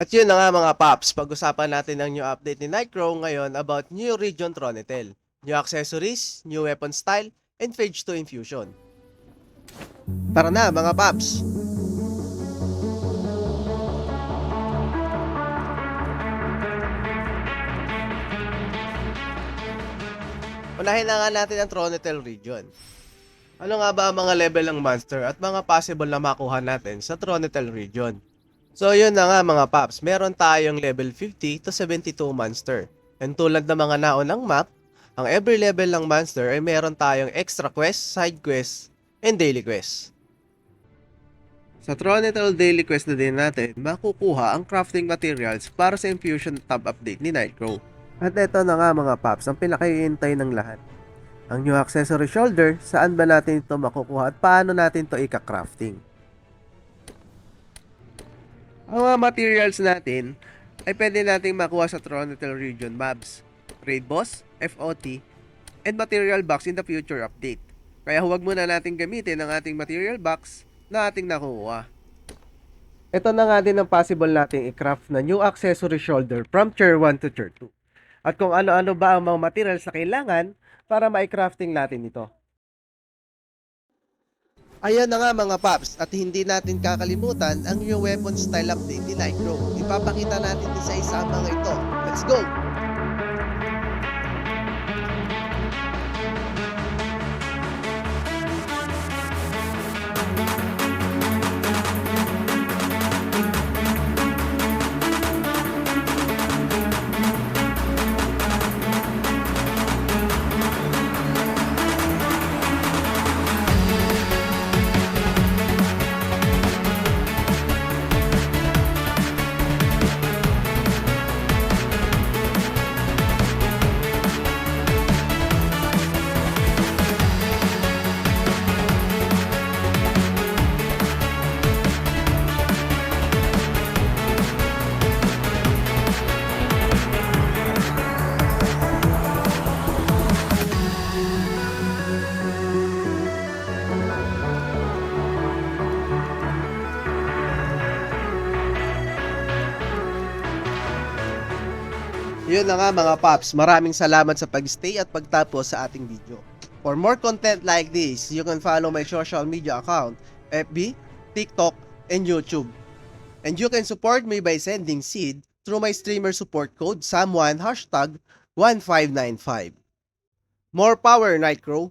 At yun na nga mga paps, pag-usapan natin ang new update ni Nightcrow ngayon about new region Tronitel, new accessories, new weapon style, and Phage 2 infusion. Tara na mga paps! Unahin na nga natin ang Tronitel region. Ano nga ba ang mga level ng monster at mga possible na makuha natin sa Tronitel region? So yun na nga mga paps, meron tayong level 50 to 72 monster. And tulad ng mga naunang map, ang every level ng monster ay meron tayong extra quest, side quest, and daily quest. Sa Tronitel daily quest na din natin, makukuha ang crafting materials para sa infusion tab update ni Nightcrow. At eto na nga mga paps, ang pinakahihintay ng lahat. Ang new accessory shoulder, saan ba natin ito makukuha at paano natin ito ika-crafting? Ang mga materials natin ay pwede nating makuha sa Tronitel region mobs, raid boss, FOT, and material box in the future update. Kaya huwag muna nating gamitin ang ating material box na ating nakuha. Ito na nga din ang possible nating i-craft na new accessory shoulder from tier 1 to tier 2. At kung ano-ano ba ang mga materials na kailangan para ma-crafting natin ito. Ayan na nga mga paps, at hindi natin kakalimutan ang new weapon style update ni Nightcrow. Ipapakita natin isa-isa ang mga ito. Let's go! Yun na nga mga paps, maraming salamat sa pag-stay at pagtapos sa ating video. For more content like this, you can follow my social media account, FB, TikTok, and YouTube. And you can support me by sending seed through my streamer support code SAM1 #1595. More power, Nightcrow!